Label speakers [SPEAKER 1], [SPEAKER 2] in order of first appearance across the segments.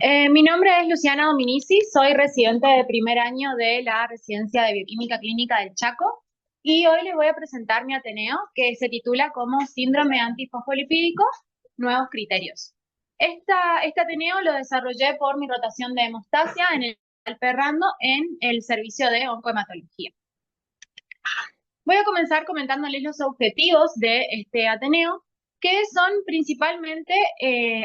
[SPEAKER 1] Mi nombre es Luciana Dominici, soy residente de primer año de la Residencia de Bioquímica Clínica del Chaco y hoy les voy a presentar mi Ateneo que se titula como Síndrome Antifosfolipídico, Nuevos Criterios. Este Ateneo lo desarrollé por mi rotación de hemostasia en el Perrando en el servicio de oncohematología. Voy a comenzar comentándoles los objetivos de este Ateneo, que son principalmente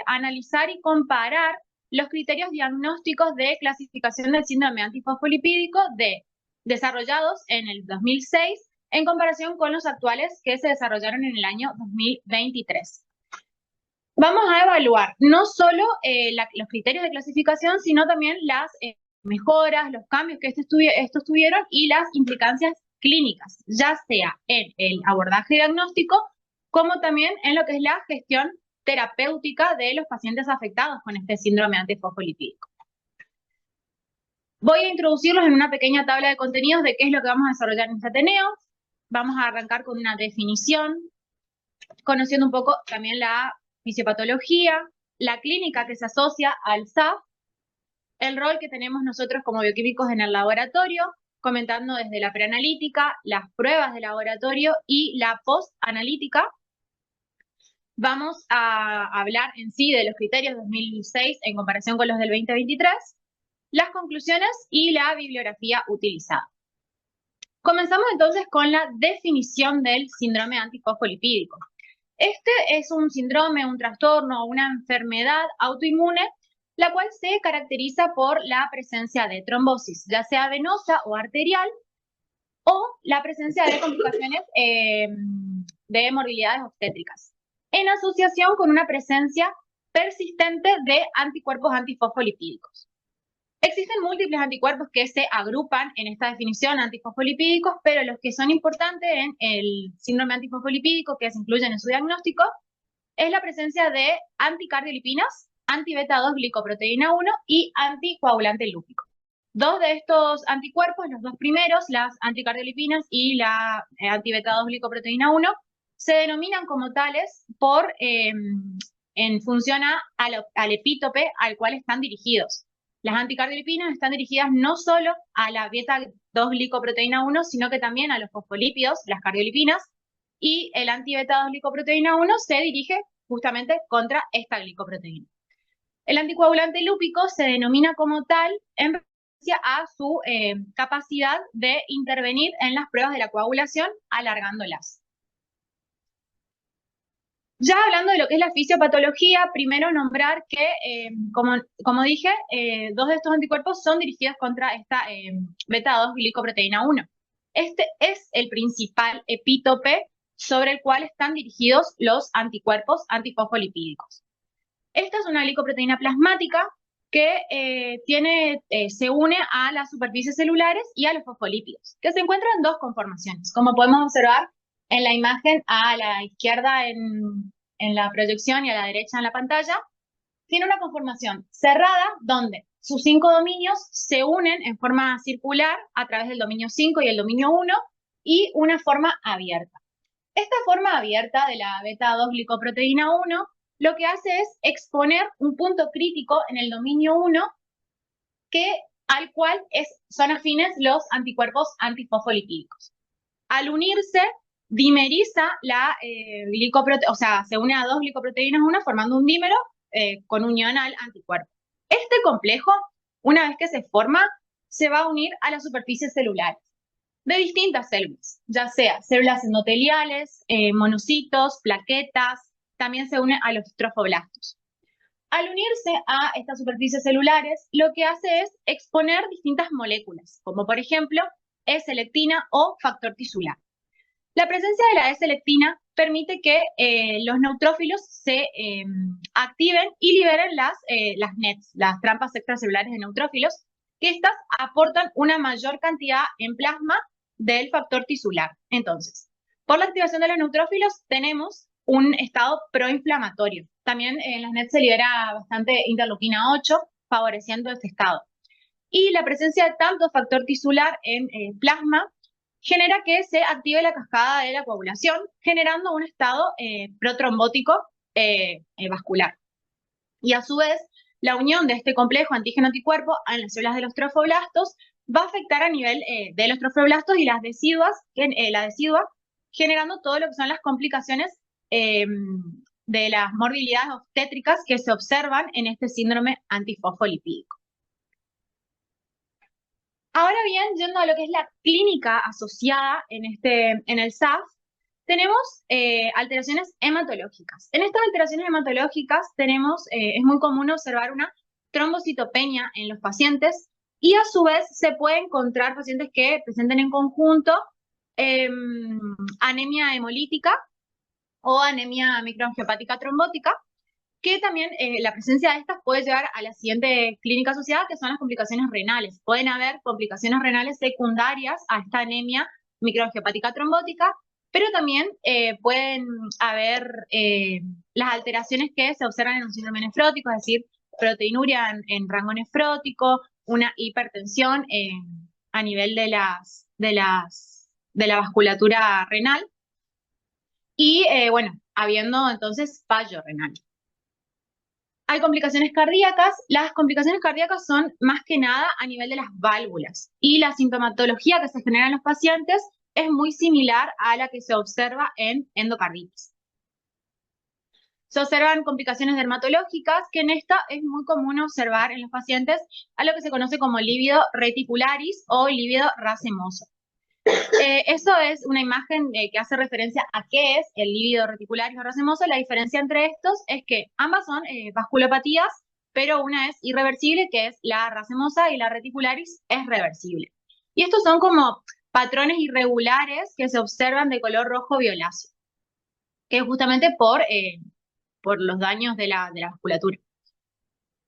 [SPEAKER 1] analizar y comparar los criterios diagnósticos de clasificación del síndrome antifosfolipídico desarrollados en el 2006 en comparación con los actuales que se desarrollaron en el año 2023. Vamos a evaluar no solo los criterios de clasificación, sino también las mejoras, los cambios que estos tuvieron y las implicancias clínicas, ya sea en el abordaje diagnóstico, como también en lo que es la gestión terapéutica de los pacientes afectados con este síndrome antifosfolipídico. Voy a introducirlos en una pequeña tabla de contenidos de qué es lo que vamos a desarrollar en este Ateneo. Vamos a arrancar con una definición, conociendo un poco también la fisiopatología, la clínica que se asocia al SAF, el rol que tenemos nosotros como bioquímicos en el laboratorio, comentando desde la preanalítica, las pruebas de laboratorio y la postanalítica. Vamos a hablar en sí de los criterios 2006 en comparación con los del 2023, las conclusiones y la bibliografía utilizada. Comenzamos entonces con la definición del síndrome antifosfolipídico. Este es un síndrome, un trastorno o una enfermedad autoinmune, la cual se caracteriza por la presencia de trombosis, ya sea venosa o arterial, o la presencia de complicaciones de morbilidades obstétricas, en asociación con una presencia persistente de anticuerpos antifosfolipídicos. Existen múltiples anticuerpos que se agrupan en esta definición antifosfolipídicos, pero los que son importantes en el síndrome antifosfolipídico, que se incluyen en su diagnóstico, es la presencia de anticardiolipinas, anti-beta 2 glicoproteína 1 y anticoagulante lúpico. Dos de estos anticuerpos, los dos primeros, las anticardiolipinas y la anti-beta 2 glicoproteína 1, se denominan como tales en función al epítope al cual están dirigidos. Las anticardiolipinas están dirigidas no solo a la beta 2 glicoproteína 1, sino que también a los fosfolípidos, las cardiolipinas, y el anti-beta 2 glicoproteína 1 se dirige justamente contra esta glicoproteína. El anticoagulante lúpico se denomina como tal en referencia a su capacidad de intervenir en las pruebas de la coagulación, alargándolas. Ya hablando de lo que es la fisiopatología, primero nombrar que, como dije, dos de estos anticuerpos son dirigidos contra esta beta 2 glicoproteína 1. Este es el principal epítope sobre el cual están dirigidos los anticuerpos antifosfolipídicos. Esta es una glicoproteína plasmática que se une a las superficies celulares y a los fosfolípidos, que se encuentran en dos conformaciones. Como podemos observar en la imagen a la izquierda en la proyección y a la derecha en la pantalla, tiene una conformación cerrada donde sus 5 dominios se unen en forma circular a través del dominio 5 y el dominio 1 y una forma abierta. Esta forma abierta de la beta 2 glicoproteína 1 lo que hace es exponer un punto crítico en el dominio 1 al cual son afines los anticuerpos antifosfolipídicos. Al unirse, dimeriza la glicoproteína, o sea, se une a dos glicoproteínas 1 formando un dímero con unión al anticuerpo. Este complejo, una vez que se forma, se va a unir a las superficies celulares de distintas células, ya sea células endoteliales, monocitos, plaquetas, también se une a los trofoblastos. Al unirse a estas superficies celulares, lo que hace es exponer distintas moléculas, como por ejemplo E-selectina o factor tisular. La presencia de la E-selectina permite que los neutrófilos se activen y liberen las NETs, las trampas extracelulares de neutrófilos, que estas aportan una mayor cantidad en plasma del factor tisular. Entonces, por la activación de los neutrófilos tenemos un estado proinflamatorio. También en las NETs se libera bastante interleuquina 8, favoreciendo este estado. Y la presencia de tanto factor tisular en plasma genera que se active la cascada de la coagulación, generando un estado protrombótico vascular. Y a su vez, la unión de este complejo antígeno-anticuerpo en las células de los trofoblastos va a afectar a nivel de los trofoblastos y las deciduas, la decidua, generando todo lo que son las complicaciones de las morbilidades obstétricas que se observan en este síndrome antifosfolipídico. Ahora bien, yendo a lo que es la clínica asociada en el SAF, tenemos alteraciones hematológicas. En estas alteraciones hematológicas es muy común observar una trombocitopenia en los pacientes y a su vez se puede encontrar pacientes que presenten en conjunto anemia hemolítica o anemia microangiopática trombótica, que también la presencia de estas puede llevar a la siguiente clínica asociada, que son las complicaciones renales. Pueden haber complicaciones renales secundarias a esta anemia microangiopática trombótica, pero también pueden haber las alteraciones que se observan en un síndrome nefrótico, es decir, proteinuria en rango nefrótico, una hipertensión a nivel de la vasculatura renal y, bueno, habiendo entonces fallo renal. Hay complicaciones cardíacas. Las complicaciones cardíacas son más que nada a nivel de las válvulas y la sintomatología que se genera en los pacientes es muy similar a la que se observa en endocarditis. Se observan complicaciones dermatológicas, que en esta es muy común observar en los pacientes a lo que se conoce como lívido reticularis o lívido racemoso. Eso es una imagen que hace referencia a qué es el lívido reticularis o racemoso. La diferencia entre estos es que ambas son vasculopatías, pero una es irreversible, que es la racemosa, y la reticularis es reversible. Y estos son como patrones irregulares que se observan de color rojo violáceo, que es justamente por los daños de la vasculatura.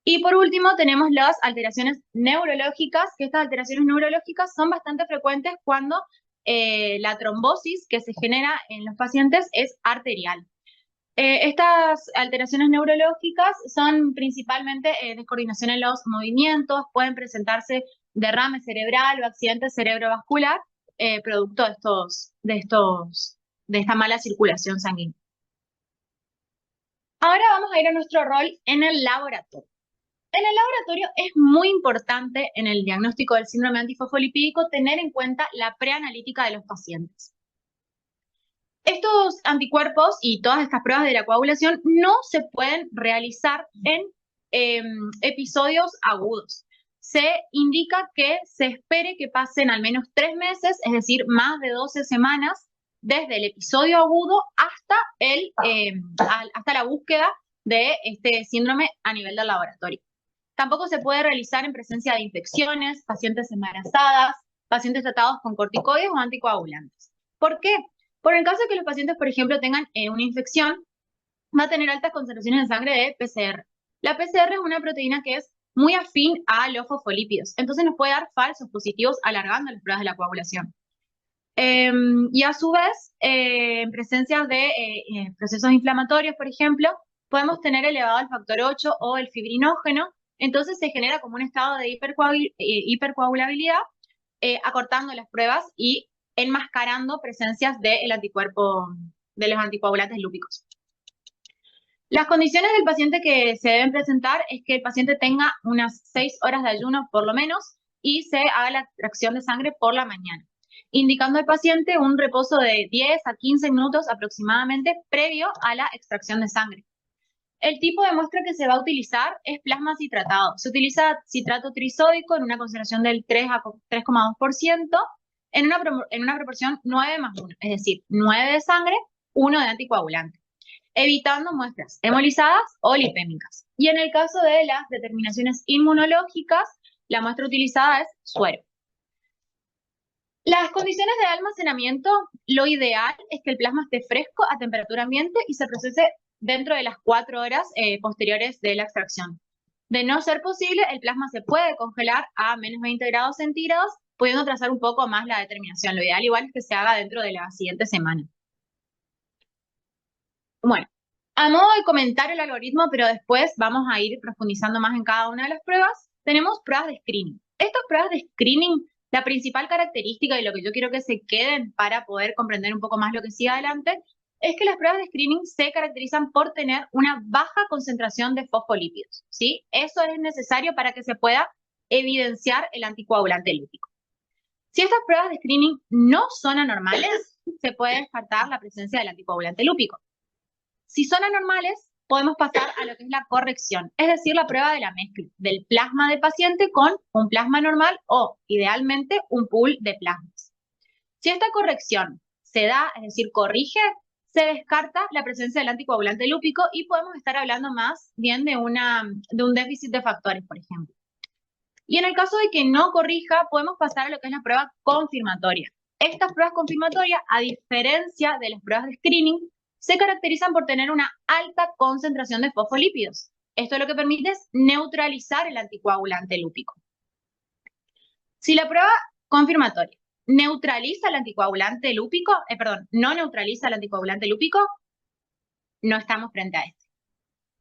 [SPEAKER 1] Y por último tenemos las alteraciones neurológicas, que estas alteraciones neurológicas son bastante frecuentes cuando la trombosis que se genera en los pacientes es arterial. Estas alteraciones neurológicas son principalmente descoordinación en los movimientos, pueden presentarse derrame cerebral o accidente cerebrovascular, producto de esta mala circulación sanguínea. Ahora vamos a ir a nuestro rol en el laboratorio. En el laboratorio es muy importante en el diagnóstico del síndrome antifosfolipídico tener en cuenta la preanalítica de los pacientes. Estos anticuerpos y todas estas pruebas de la coagulación no se pueden realizar en episodios agudos. Se indica que se espere que pasen al menos 3 meses, es decir, más de 12 semanas, desde el episodio agudo hasta la búsqueda de este síndrome a nivel del laboratorio. Tampoco se puede realizar en presencia de infecciones, pacientes embarazadas, pacientes tratados con corticoides o anticoagulantes. ¿Por qué? Por el caso de que los pacientes, por ejemplo, tengan una infección, va a tener altas concentraciones de sangre de PCR. La PCR es una proteína que es muy afín a los fosfolípidos, entonces nos puede dar falsos positivos alargando las pruebas de la coagulación. Y a su vez, en presencia de procesos inflamatorios, por ejemplo, podemos tener elevado el factor 8 o el fibrinógeno, entonces se genera como un estado de hipercoagulabilidad, acortando las pruebas y enmascarando presencias del anticuerpo, de los anticoagulantes lúpicos. Las condiciones del paciente que se deben presentar es que el paciente tenga unas 6 horas de ayuno por lo menos y se haga la extracción de sangre por la mañana, indicando al paciente un reposo de 10 a 15 minutos aproximadamente previo a la extracción de sangre. El tipo de muestra que se va a utilizar es plasma citratado. Se utiliza citrato trisódico en una concentración del 3 a 3,2% en una proporción 9:1, es decir, 9 de sangre, 1 de anticoagulante, evitando muestras hemolizadas o lipémicas. Y en el caso de las determinaciones inmunológicas, la muestra utilizada es suero. Las condiciones de almacenamiento, lo ideal es que el plasma esté fresco a temperatura ambiente y se procese dentro de las 4 horas posteriores de la extracción. De no ser posible, el plasma se puede congelar a menos 20 grados centígrados, pudiendo trazar un poco más la determinación. Lo ideal igual es que se haga dentro de la siguiente semana. Bueno, a modo de comentario el algoritmo, pero después vamos a ir profundizando más en cada una de las pruebas, tenemos pruebas de screening. Estas pruebas de screening, la principal característica y lo que yo quiero que se queden para poder comprender un poco más lo que sigue adelante, es que las pruebas de screening se caracterizan por tener una baja concentración de fosfolípidos, ¿sí? Eso es necesario para que se pueda evidenciar el anticoagulante lúpico. Si estas pruebas de screening no son anormales, se puede descartar la presencia del anticoagulante lúpico. Si son anormales, podemos pasar a lo que es la corrección, es decir, la prueba de la mezcla del plasma del paciente con un plasma normal o, idealmente, un pool de plasmas. Si esta corrección se da, es decir, corrige, se descarta la presencia del anticoagulante lúpico y podemos estar hablando más bien de un déficit de factores, por ejemplo. Y en el caso de que no corrija, podemos pasar a lo que es la prueba confirmatoria. Estas pruebas confirmatorias, a diferencia de las pruebas de screening, se caracterizan por tener una alta concentración de fosfolípidos. Esto lo que permite es neutralizar el anticoagulante lúpico. Si la prueba confirmatoria neutraliza el anticoagulante lúpico, no neutraliza el anticoagulante lúpico, no estamos frente a este.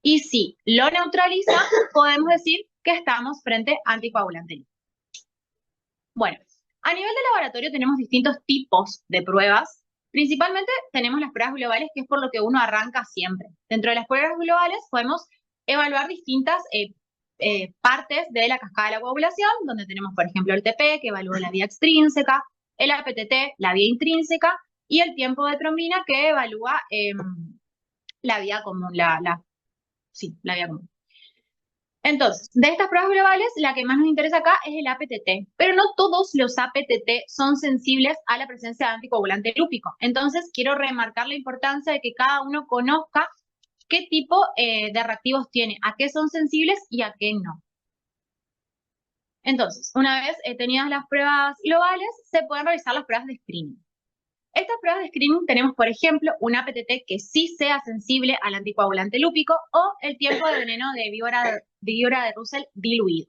[SPEAKER 1] Y si lo neutraliza, podemos decir que estamos frente a anticoagulante lúpico. Bueno, a nivel de laboratorio tenemos distintos tipos de pruebas. Principalmente tenemos las pruebas globales, que es por lo que uno arranca siempre. Dentro de las pruebas globales podemos evaluar distintas partes de la cascada de la coagulación, donde tenemos, por ejemplo, el TP, que evalúa la vía extrínseca, el APTT, la vía intrínseca, y el tiempo de trombina, que evalúa la vía común, la vía común. Entonces, de estas pruebas globales, la que más nos interesa acá es el APTT, pero no todos los APTT son sensibles a la presencia de anticoagulante lúpico. Entonces, quiero remarcar la importancia de que cada uno conozca qué tipo de reactivos tiene, a qué son sensibles y a qué no. Entonces, una vez tenidas las pruebas globales, se pueden realizar las pruebas de screening. Estas pruebas de screening tenemos, por ejemplo, un APTT que sí sea sensible al anticoagulante lúpico o el tiempo de veneno de víbora de Russell diluido.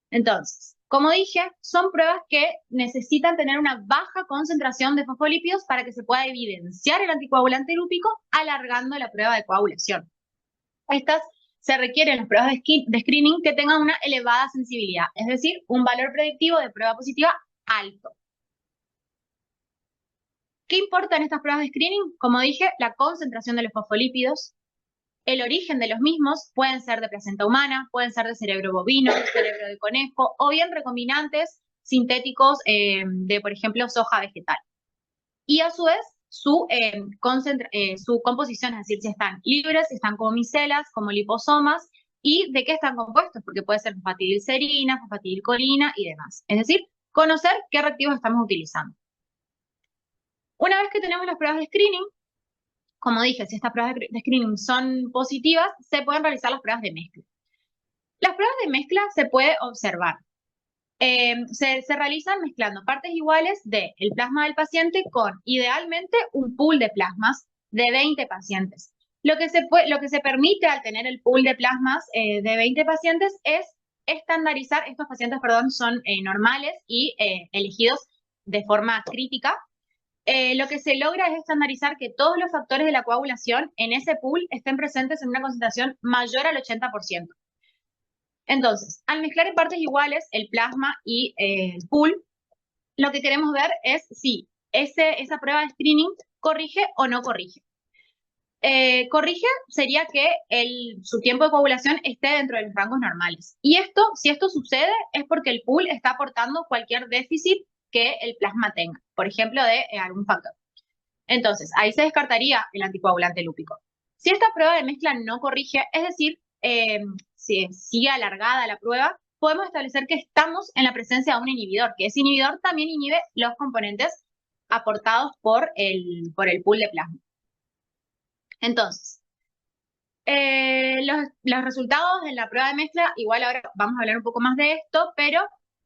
[SPEAKER 1] Entonces, como dije, son pruebas que necesitan tener una baja concentración de fosfolípidos para que se pueda evidenciar el anticoagulante lúpico alargando la prueba de coagulación. Estas se requieren las pruebas de screening que tengan una elevada sensibilidad, es decir, un valor predictivo de prueba positiva alto. ¿Qué importa en estas pruebas de screening? Como dije, la concentración de los fosfolípidos, el origen de los mismos, pueden ser de placenta humana, pueden ser de cerebro bovino, de cerebro de conejo, o bien recombinantes sintéticos de, por ejemplo, soja vegetal. Y a su vez, su composición, es decir, si están libres, si están como micelas, como liposomas, y de qué están compuestos, porque puede ser fosfatidilcerina, fosfatidilcolina y demás. Es decir, conocer qué reactivos estamos utilizando. Una vez que tenemos las pruebas de screening, como dije, si estas pruebas de screening son positivas, se pueden realizar las pruebas de mezcla. Las pruebas de mezcla se puede observar. Se realizan mezclando partes iguales del plasma del paciente con, idealmente, un pool de plasmas de 20 pacientes. Lo que se permite al tener el pool de plasmas de 20 pacientes es estandarizar, estos pacientes, son normales y elegidos de forma crítica. Lo que se logra es estandarizar que todos los factores de la coagulación en ese pool estén presentes en una concentración mayor al 80%. Entonces, al mezclar en partes iguales el plasma y el pool, lo que queremos ver es si esa prueba de screening corrige o no corrige. Corrige sería que su tiempo de coagulación esté dentro de los rangos normales. Y si esto sucede, es porque el pool está aportando cualquier déficit que el plasma tenga, por ejemplo, de algún factor. Entonces, ahí se descartaría el anticoagulante lúpico. Si esta prueba de mezcla no corrige, es decir, si sigue alargada la prueba, podemos establecer que estamos en la presencia de un inhibidor, que ese inhibidor también inhibe los componentes aportados por el pool de plasma. Entonces, los resultados de la prueba de mezcla, igual ahora vamos a hablar un poco más de esto, pero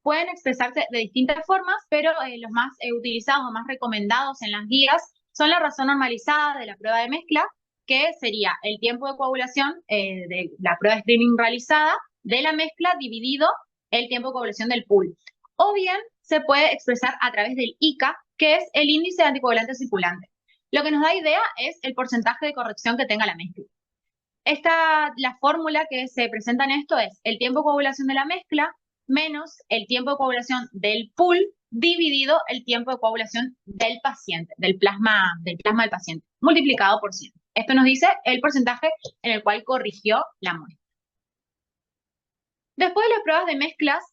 [SPEAKER 1] pueden expresarse de distintas formas, pero los más utilizados o más recomendados en las guías son la razón normalizada de la prueba de mezcla, que sería el tiempo de coagulación de la prueba de screening realizada de la mezcla dividido el tiempo de coagulación del pool. O bien se puede expresar a través del ICA, que es el índice de anticoagulante circulante. Lo que nos da idea es el porcentaje de corrección que tenga la mezcla. La fórmula que se presenta en esto es el tiempo de coagulación de la mezcla menos el tiempo de coagulación del pool dividido el tiempo de coagulación del paciente, del plasma del paciente. multiplicado por 100. Esto nos dice el porcentaje en el cual corrigió la muestra. Después de las pruebas de mezclas,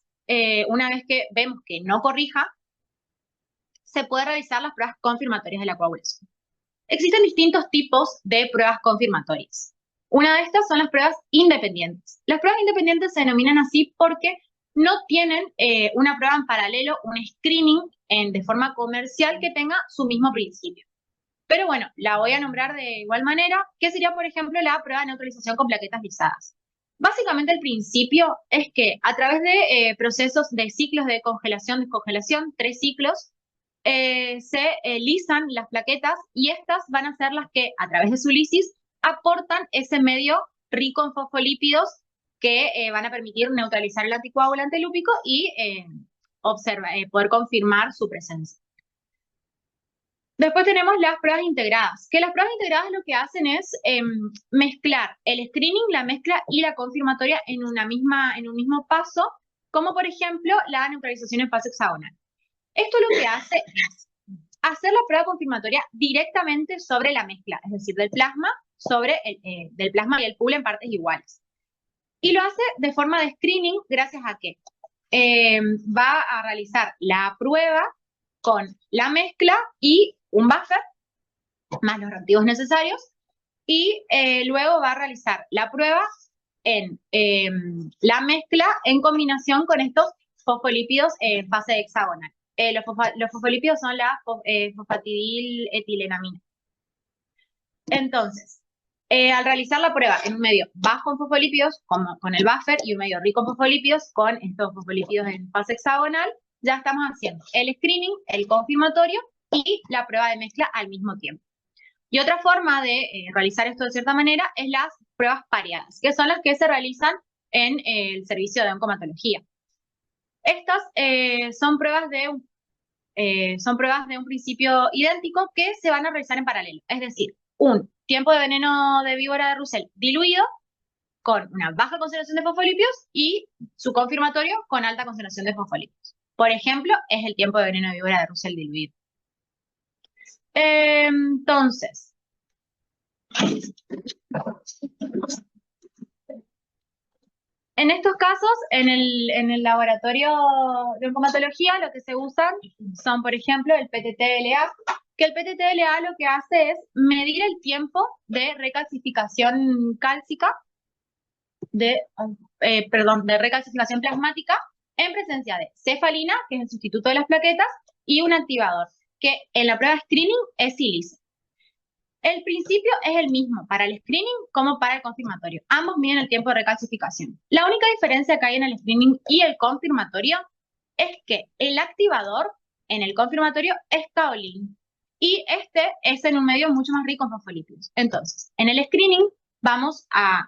[SPEAKER 1] una vez que vemos que no corrija, se puede realizar las pruebas confirmatorias de la coagulación. Existen distintos tipos de pruebas confirmatorias. Una de estas son las pruebas independientes. Las pruebas independientes se denominan así porque no tienen una prueba en paralelo, un screening de forma comercial que tenga su mismo principio. Pero bueno, la voy a nombrar de igual manera, que sería, por ejemplo, la prueba de neutralización con plaquetas lisadas. Básicamente el principio es que a través de procesos de ciclos de congelación, descongelación, 3 ciclos, se lisan las plaquetas y estas van a ser las que, a través de su lisis, aportan ese medio rico en fosfolípidos que van a permitir neutralizar el anticoagulante lúpico y poder confirmar su presencia. Después tenemos las pruebas integradas, que las pruebas integradas lo que hacen es mezclar el screening, la mezcla y la confirmatoria en un mismo paso, como por ejemplo la neutralización en fase hexagonal. Esto lo que hace es hacer la prueba confirmatoria directamente sobre la mezcla, es decir, del plasma del plasma y el pool en partes iguales. Y lo hace de forma de screening gracias a que va a realizar la prueba con la mezcla y un buffer, más los reactivos necesarios, y luego va a realizar la prueba en la mezcla en combinación con estos fosfolípidos en fase hexagonal. Los fosfolípidos son la fosfatidiletilenamina. Entonces, al realizar la prueba en un medio bajo en fosfolípidos, como con el buffer, y un medio rico en fosfolípidos, con estos fosfolípidos en fase hexagonal, ya estamos haciendo el screening, el confirmatorio y la prueba de mezcla al mismo tiempo. Y otra forma de realizar esto de cierta manera es las pruebas pareadas, que son las que se realizan en el servicio de oncomatología. Estas son pruebas de un principio idéntico que se van a realizar en paralelo, es decir, un tiempo de veneno de víbora de Russell diluido con una baja concentración de fosfolípidos y su confirmatorio con alta concentración de fosfolípidos. Por ejemplo, es el tiempo de veneno de víbora de Russell diluido. Entonces, en estos casos, en el laboratorio de oncomatología, lo que se usan son, por ejemplo, el PTT-LA, que el PTT-LA lo que hace es medir el tiempo de recalcificación cálcica, de recalcificación plasmática en presencia de cefalina, que es el sustituto de las plaquetas, y un activador, que en la prueba de screening es silice. El principio es el mismo para el screening como para el confirmatorio. Ambos miden el tiempo de recalcificación. La única diferencia que hay en el screening y el confirmatorio es que el activador en el confirmatorio es kaolin y este es en un medio mucho más rico en fosfolípidos. Entonces, en el screening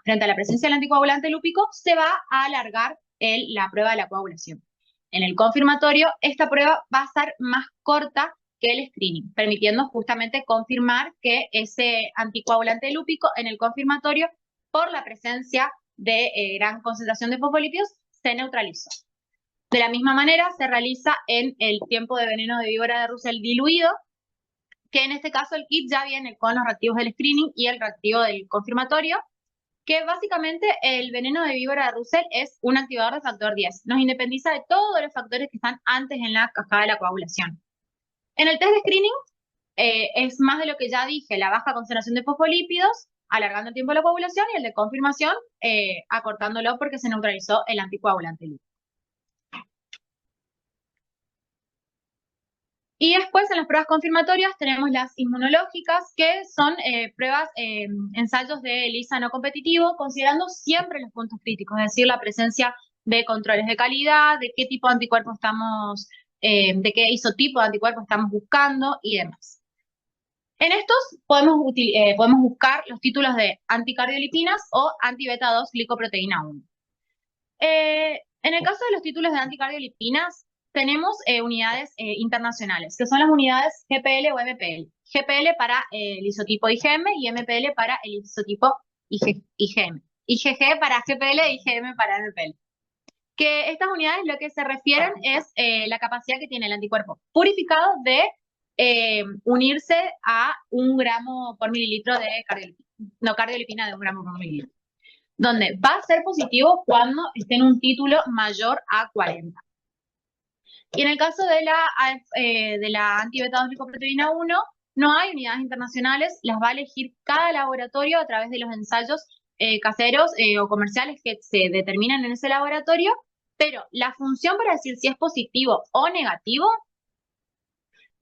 [SPEAKER 1] frente a la presencia del anticoagulante lúpico, se va a alargar la prueba de la coagulación. En el confirmatorio, esta prueba va a ser más corta que el screening, permitiendo justamente confirmar que ese anticoagulante lúpico en el confirmatorio, por la presencia de gran concentración de fosfolípidos, se neutralizó. De la misma manera, se realiza en el tiempo de veneno de víbora de Russell diluido, que en este caso el kit ya viene con los reactivos del screening y el reactivo del confirmatorio, que básicamente el veneno de víbora de Russell es un activador de factor 10. Nos independiza de todos los factores que están antes en la cascada de la coagulación. En el test de screening es más de lo que ya dije, la baja concentración de fosfolípidos, alargando el tiempo de la coagulación, y el de confirmación, acortándolo porque se neutralizó el anticoagulante lúpico. Y después en las pruebas confirmatorias tenemos las inmunológicas, que son ensayos de ELISA no competitivo, considerando siempre los puntos críticos, es decir, la presencia de controles de calidad, de qué tipo de anticuerpos de qué isotipo de anticuerpos estamos buscando y demás. En estos podemos buscar los títulos de anticardiolipinas o anti-beta-2 glicoproteína 1. En el caso de los títulos de anticardiolipinas, tenemos unidades internacionales, que son las unidades GPL o MPL. GPL para el isotipo IgM y MPL para el isotipo IgM. IgG para GPL e IgM para MPL. Que estas unidades lo que se refieren es la capacidad que tiene el anticuerpo purificado de unirse a 1 gramo por mililitro de cardiolipina de 1 gramo por mililitro, donde va a ser positivo cuando esté en un título mayor a 40. Y en el caso de la antibeta-2-lipoproteína 1, no hay unidades internacionales, las va a elegir cada laboratorio a través de los ensayos caseros o comerciales que se determinan en ese laboratorio, pero la función para decir si es positivo o negativo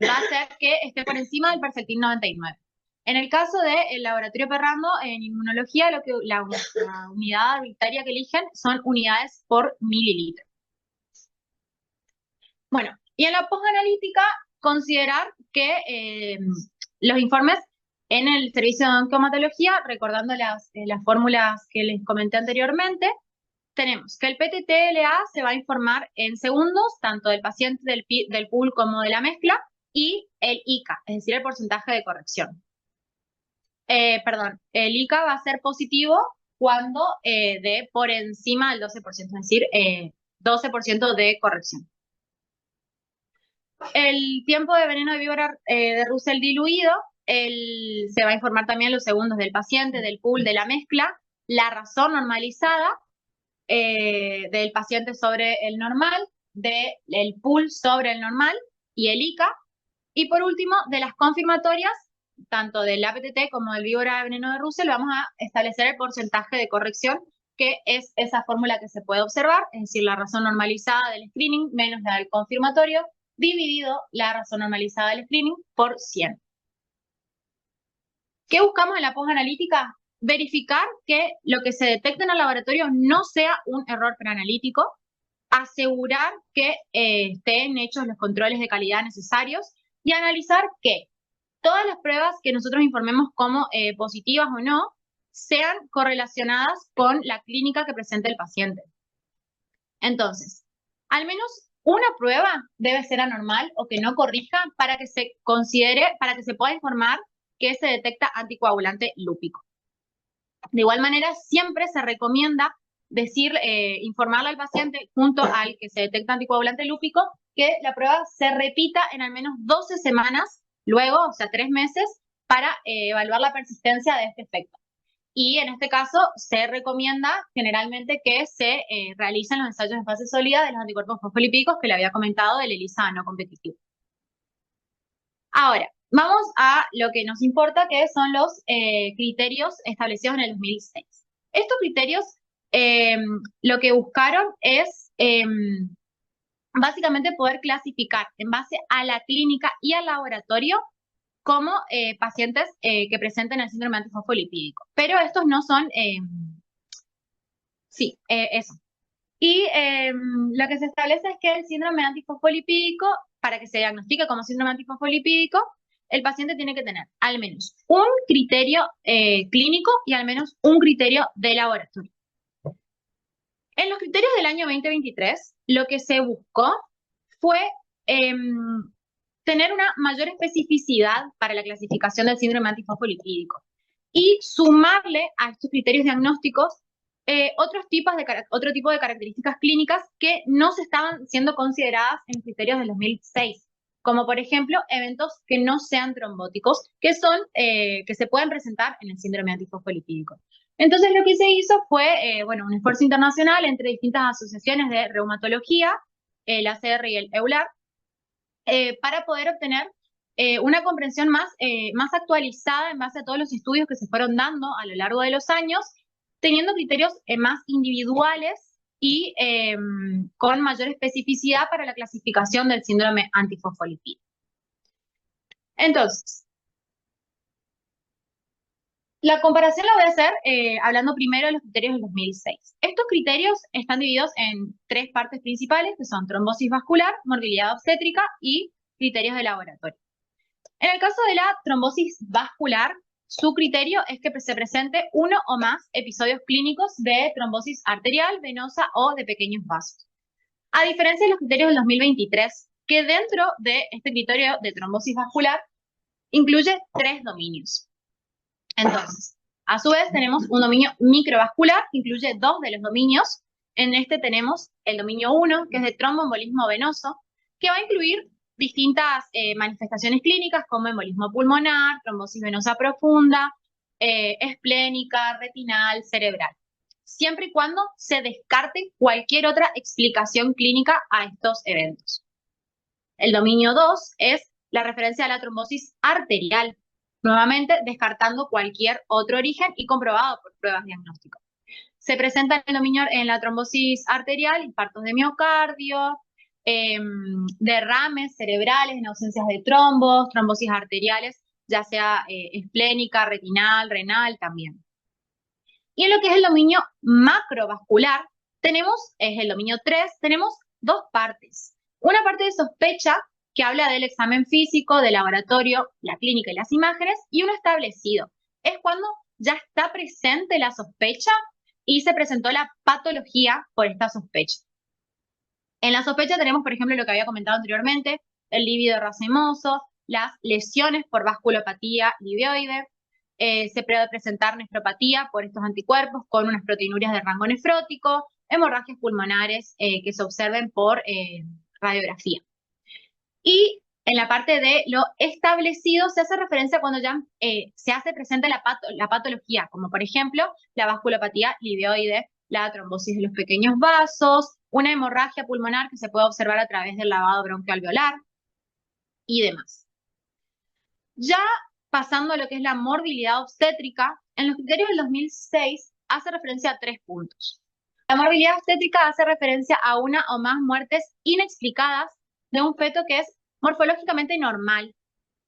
[SPEAKER 1] va a ser que esté por encima del perfectín 99. En el caso del laboratorio Perrando, en inmunología, la unidad arbitraria que eligen son unidades por mililitro. Bueno, y en la posanalítica, considerar que los informes en el servicio de oncohematología, recordando las fórmulas que les comenté anteriormente, tenemos que el PTTLA se va a informar en segundos, tanto del paciente del pool como de la mezcla, y el ICA, es decir, el porcentaje de corrección. El ICA va a ser positivo cuando dé por encima del 12%, es decir, 12% de corrección. El tiempo de veneno de víbora de Russell diluido, se va a informar también los segundos del paciente, del pool, de la mezcla, la razón normalizada del paciente sobre el normal, del pool sobre el normal y el ICA. Y por último, de las confirmatorias, tanto del APTT como del víbora de veneno de Russell, vamos a establecer el porcentaje de corrección, que es esa fórmula que se puede observar, es decir, la razón normalizada del screening menos la del confirmatorio, dividido la razón normalizada del screening por 100. ¿Qué buscamos en la posanalítica? Verificar que lo que se detecta en el laboratorio no sea un error preanalítico, asegurar que estén hechos los controles de calidad necesarios y analizar que todas las pruebas que nosotros informemos como positivas o no sean correlacionadas con la clínica que presenta el paciente. Entonces, al menos una prueba debe ser anormal o que no corrija para que se considere, para que se pueda informar que se detecta anticoagulante lúpico. De igual manera, siempre se recomienda informarle al paciente junto al que se detecta anticoagulante lúpico que la prueba se repita en al menos 12 semanas, luego, o sea, 3 meses, para evaluar la persistencia de este efecto. Y en este caso se recomienda generalmente que se realicen los ensayos de fase sólida de los anticuerpos fosfolipídicos que le había comentado del ELISA no competitivo. Ahora, vamos a lo que nos importa, que son los criterios establecidos en el 2006. Estos criterios lo que buscaron es básicamente poder clasificar en base a la clínica y al laboratorio como pacientes que presenten el síndrome antifosfolipídico. Pero estos no son, eso. Y lo que se establece es que el síndrome antifosfolipídico, para que se diagnostique como síndrome antifosfolipídico, el paciente tiene que tener al menos un criterio clínico y al menos un criterio de laboratorio. En los criterios del año 2023, lo que se buscó fue tener una mayor especificidad para la clasificación del síndrome antifosfolipídico y sumarle a estos criterios diagnósticos otro tipo de características clínicas que no se estaban siendo consideradas en criterios del 2006, como por ejemplo eventos que no sean trombóticos, que se pueden presentar en el síndrome antifosfolipídico. Entonces lo que se hizo fue un esfuerzo internacional entre distintas asociaciones de reumatología, el ACR y el EULAR, para poder obtener una comprensión más actualizada en base a todos los estudios que se fueron dando a lo largo de los años, teniendo criterios más individuales y con mayor especificidad para la clasificación del síndrome antifosfolipídico. Entonces, la comparación la voy a hacer hablando primero de los criterios del 2006. Estos criterios están divididos en 3 partes principales, que son trombosis vascular, morbilidad obstétrica y criterios de laboratorio. En el caso de la trombosis vascular, su criterio es que se presente 1 o más episodios clínicos de trombosis arterial, venosa o de pequeños vasos. A diferencia de los criterios del 2023, que dentro de este criterio de trombosis vascular incluye 3 dominios. Entonces, a su vez tenemos un dominio microvascular que incluye 2 de los dominios. En este tenemos el dominio 1, que es de tromboembolismo venoso, que va a incluir distintas manifestaciones clínicas como embolismo pulmonar, trombosis venosa profunda, esplénica, retinal, cerebral, siempre y cuando se descarte cualquier otra explicación clínica a estos eventos. El dominio 2 es la referencia a la trombosis arterial, nuevamente descartando cualquier otro origen y comprobado por pruebas diagnósticas. Se presenta en el dominio en la trombosis arterial, infartos de miocardio, derrames cerebrales en ausencias de trombos, trombosis arteriales, ya sea esplénica, retinal, renal también. Y en lo que es el dominio macrovascular, es el dominio 3, tenemos dos partes. Una parte de sospecha, que habla del examen físico, del laboratorio, la clínica y las imágenes, y uno establecido. Es cuando ya está presente la sospecha y se presentó la patología por esta sospecha. En la sospecha tenemos, por ejemplo, lo que había comentado anteriormente, el lívido racemoso, las lesiones por vasculopatía livioide, se puede presentar nefropatía por estos anticuerpos con unas proteinurias de rango nefrótico, hemorragias pulmonares que se observen por radiografía. Y en la parte de lo establecido se hace referencia cuando ya se hace presente la patología, como por ejemplo la vasculopatía livioide, la trombosis de los pequeños vasos, una hemorragia pulmonar que se puede observar a través del lavado broncoalveolar y demás. Ya pasando a lo que es la morbilidad obstétrica, en los criterios del 2006 hace referencia a 3 puntos. La morbilidad obstétrica hace referencia a una o más muertes inexplicadas de un feto que es morfológicamente normal.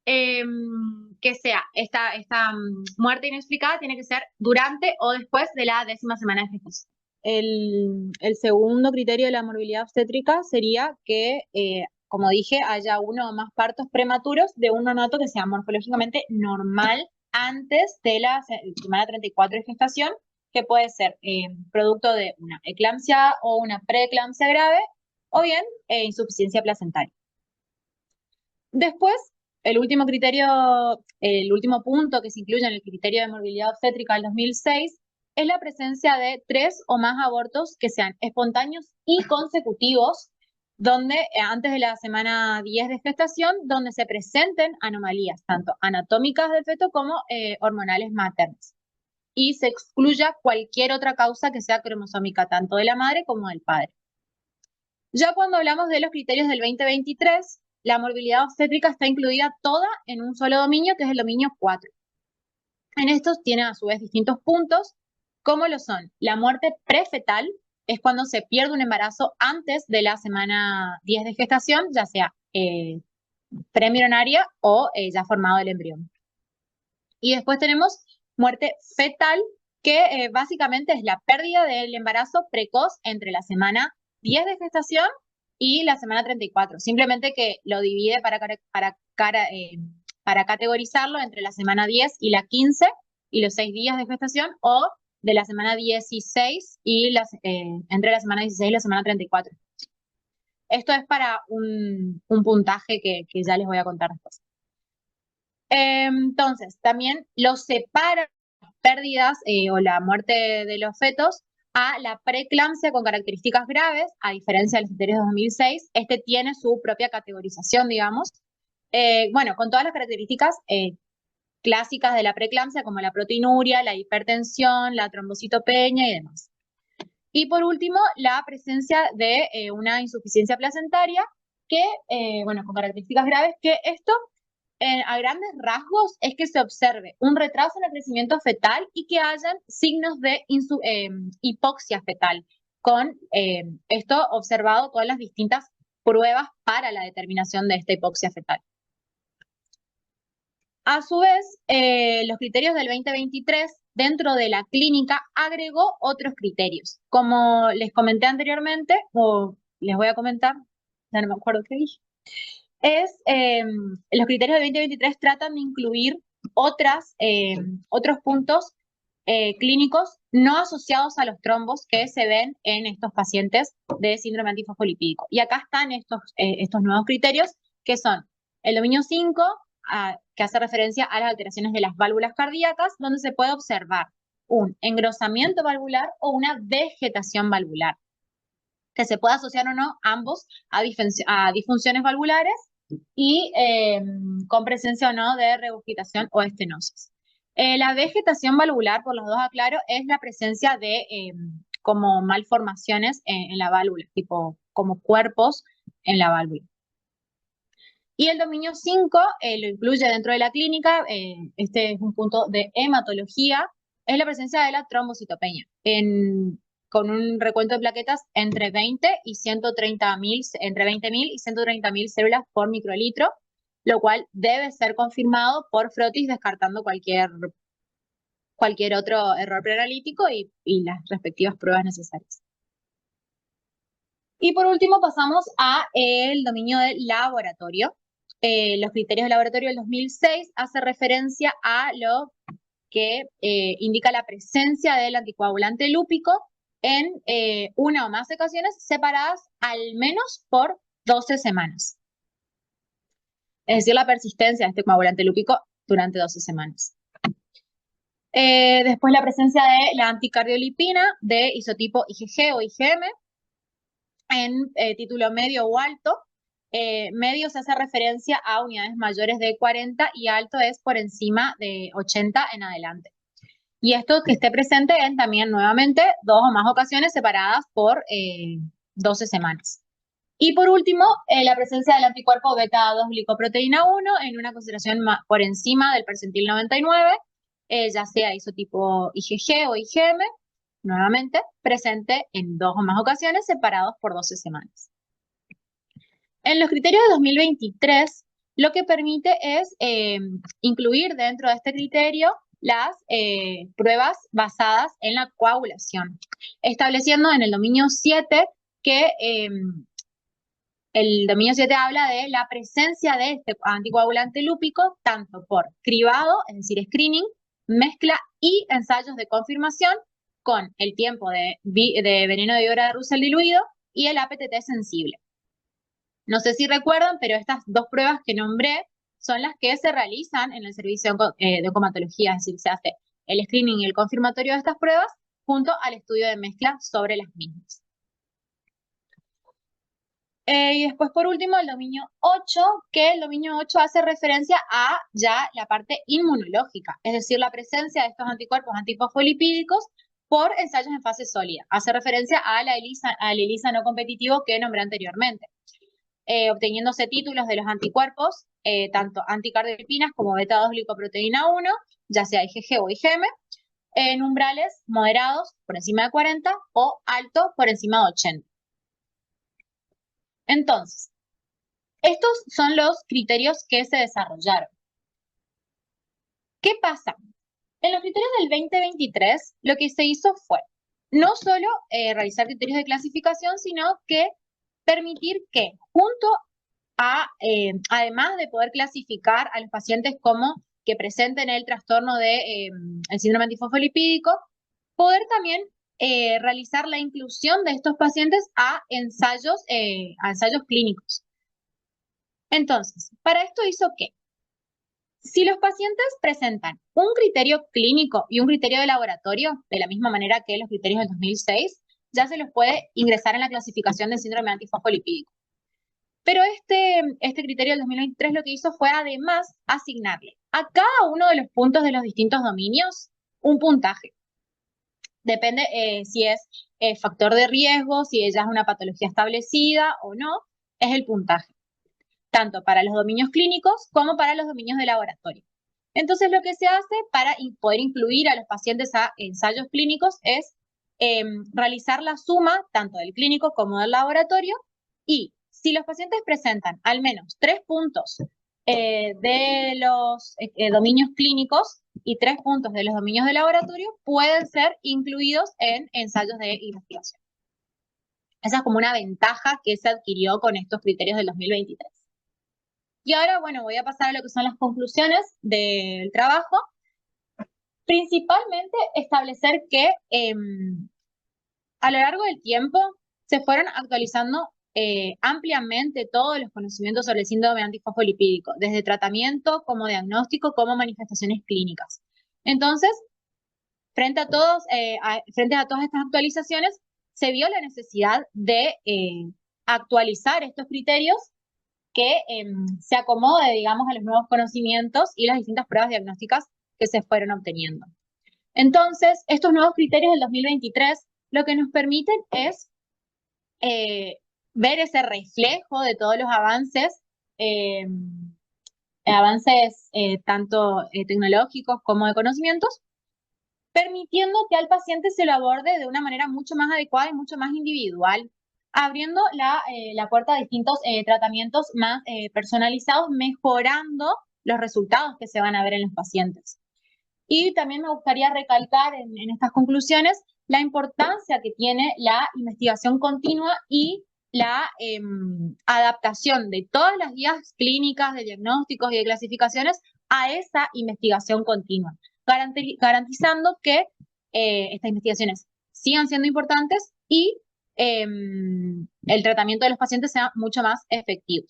[SPEAKER 1] Que sea, esta muerte inexplicada tiene que ser durante o después de la 10ª semana de gestación.
[SPEAKER 2] El segundo criterio de la morbilidad obstétrica sería que, como dije, haya uno o más partos prematuros de un neonato que sea morfológicamente normal antes de la semana 34 de gestación, que puede ser producto de una eclampsia o una preeclampsia grave, o bien insuficiencia placentaria. Después, el último punto que se incluye en el criterio de morbilidad obstétrica del 2006 es la presencia de 3 o más abortos que sean espontáneos y consecutivos, donde antes de la semana 10 de gestación, donde se presenten anomalías, tanto anatómicas del feto como hormonales maternas. Y se excluya cualquier otra causa que sea cromosómica, tanto de la madre como del padre. Ya cuando hablamos de los criterios del 2023, la morbilidad obstétrica está incluida toda en un solo dominio, que es el dominio 4. En estos tiene a su vez distintos puntos, como lo son la muerte prefetal, es cuando se pierde un embarazo antes de la semana 10 de gestación, ya sea preembrionaria o ya formado el embrión. Y después tenemos muerte fetal, que básicamente es la pérdida del embarazo precoz entre la semana 10 de gestación y la semana 34. Simplemente que lo divide para categorizarlo entre la semana 10 y la 15 y los 6 días de gestación, o de la semana 16 y entre la semana 16 y la semana 34. Esto es para un puntaje que ya les voy a contar después. Entonces, también los separa las pérdidas o la muerte de los fetos a la preeclampsia con características graves, a diferencia de los criterios de 2006. Este tiene su propia categorización, digamos. Bueno, con todas las características clásicas de la preeclampsia, como la proteinuria, la hipertensión, la trombocitopenia y demás. Y por último, la presencia de una insuficiencia placentaria, que, bueno, con características graves, que esto a grandes rasgos es que se observe un retraso en el crecimiento fetal y que hayan signos de hipoxia fetal, con esto observado todas las distintas pruebas para la determinación de esta hipoxia fetal. A su vez, los criterios del 2023 dentro de la clínica agregó otros criterios. Como les comenté anteriormente, o les voy a comentar, ya no me acuerdo qué dije, los criterios del 2023 tratan de incluir otros puntos clínicos no asociados a los trombos que se ven en estos pacientes de síndrome antifosfolipídico. Y acá están estos nuevos criterios, que son el dominio 5, que hace referencia a las alteraciones de las válvulas cardíacas, donde se puede observar un engrosamiento valvular o una vegetación valvular, que se puede asociar o no ambos a disfunciones valvulares y con presencia o no de regurgitación o estenosis. La vegetación valvular, por los dos aclaro, es la presencia de como malformaciones en la válvula, tipo como cuerpos en la válvula. Y el dominio 5 lo incluye dentro de la clínica, este es un punto de hematología, es la presencia de la trombocitopenia, con un recuento de plaquetas entre 20 y 130.000, entre 20.000 y 130.000 células por microlitro, lo cual debe ser confirmado por frotis descartando cualquier otro error preanalítico y las respectivas pruebas necesarias. Y por último pasamos a el dominio del laboratorio. Los criterios de laboratorio del 2006 hace referencia a lo que indica la presencia del anticoagulante lúpico en una o más ocasiones separadas al menos por 12 semanas. Es decir, la persistencia de este coagulante lúpico durante 12 semanas. Después la presencia de la anticardiolipina de isotipo IgG o IgM en título medio o alto. Medio se hace referencia a unidades mayores de 40 y alto es por encima de 80 en adelante. Y esto que esté presente en también nuevamente 2 o más ocasiones separadas por 12 semanas. Y por último, la presencia del anticuerpo beta-2 glicoproteína 1 en una concentración por encima del percentil 99, ya sea isotipo IgG o IgM, nuevamente presente en 2 o más ocasiones separados por 12 semanas. En los criterios de 2023, lo que permite es incluir dentro de este criterio las pruebas basadas en la coagulación, estableciendo en el dominio 7 que el dominio 7 habla de la presencia de este anticoagulante lúpico tanto por cribado, es decir, screening, mezcla y ensayos de confirmación con el tiempo de veneno de víbora de Russell diluido y el APTT sensible. No sé si recuerdan, pero estas dos pruebas que nombré son las que se realizan en el servicio de oncomatología, es decir, se hace el screening y el confirmatorio de estas pruebas junto al estudio de mezcla sobre las mismas. Y después, por último, el dominio 8, que el dominio 8 hace referencia a ya la parte inmunológica, es decir, la presencia de estos anticuerpos antifosfolipídicos por ensayos en fase sólida. Hace referencia a la ELISA no competitivo que nombré anteriormente. Obteniéndose títulos de los anticuerpos, tanto anticardiolipinas como beta-2 glicoproteína 1, ya sea IgG o IgM, en umbrales moderados por encima de 40 o alto por encima de 80. Entonces, estos son los criterios que se desarrollaron. ¿Qué pasa? En los criterios del 2023, lo que se hizo fue no solo realizar criterios de clasificación, sino que permitir que junto a, además de poder clasificar a los pacientes como que presenten el trastorno de el síndrome antifosfolipídico, poder también realizar la inclusión de estos pacientes a ensayos clínicos. Entonces, para esto hizo que, si los pacientes presentan un criterio clínico y un criterio de laboratorio, de la misma manera que los criterios del 2006, ya se los puede ingresar en la clasificación de síndrome antifosfolipídico. Pero este criterio del 2023 lo que hizo fue además asignarle a cada uno de los puntos de los distintos dominios un puntaje. Depende si es factor de riesgo, si ella es una patología establecida o no, es el puntaje, tanto para los dominios clínicos como para los dominios de laboratorio. Entonces, lo que se hace para poder incluir a los pacientes a ensayos clínicos es realizar la suma tanto del clínico como del laboratorio y si los pacientes presentan al menos 3 puntos de los dominios clínicos y 3 puntos de los dominios de laboratorio, pueden ser incluidos en ensayos de investigación. Esa es como una ventaja que se adquirió con estos criterios del 2023. Y ahora, bueno, voy a pasar a lo que son las conclusiones del trabajo. Principalmente establecer que a lo largo del tiempo se fueron actualizando ampliamente todos los conocimientos sobre el síndrome antifosfolipídico, desde tratamiento como diagnóstico como manifestaciones clínicas. Entonces, frente a todas estas actualizaciones, se vio la necesidad de actualizar estos criterios que se acomode, digamos, a los nuevos conocimientos y las distintas pruebas diagnósticas que se fueron obteniendo. Entonces, estos nuevos criterios del 2023 lo que nos permiten es ver ese reflejo de todos los avances, tanto tecnológicos como de conocimientos, permitiendo que al paciente se lo aborde de una manera mucho más adecuada y mucho más individual, abriendo la puerta a distintos tratamientos más personalizados, mejorando los resultados que se van a ver en los pacientes. Y también me gustaría recalcar en estas conclusiones la importancia que tiene la investigación continua y la adaptación de todas las guías clínicas, de diagnósticos y de clasificaciones a esa investigación continua, garantizando que estas investigaciones sigan siendo importantes y el tratamiento de los pacientes sea mucho más efectivo.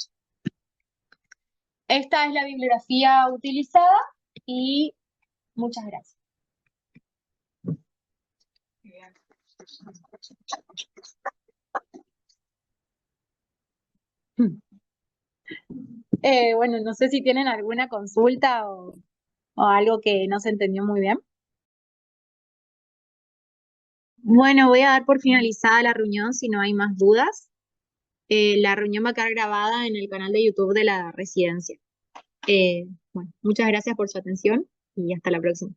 [SPEAKER 2] Esta es la bibliografía utilizada y muchas gracias. Bueno, no sé si tienen alguna consulta o algo que no se entendió muy bien. Bueno, voy a dar por finalizada la reunión si no hay más dudas. La reunión va a quedar grabada en el canal de YouTube de la residencia. Bueno, muchas gracias por su atención y hasta la próxima.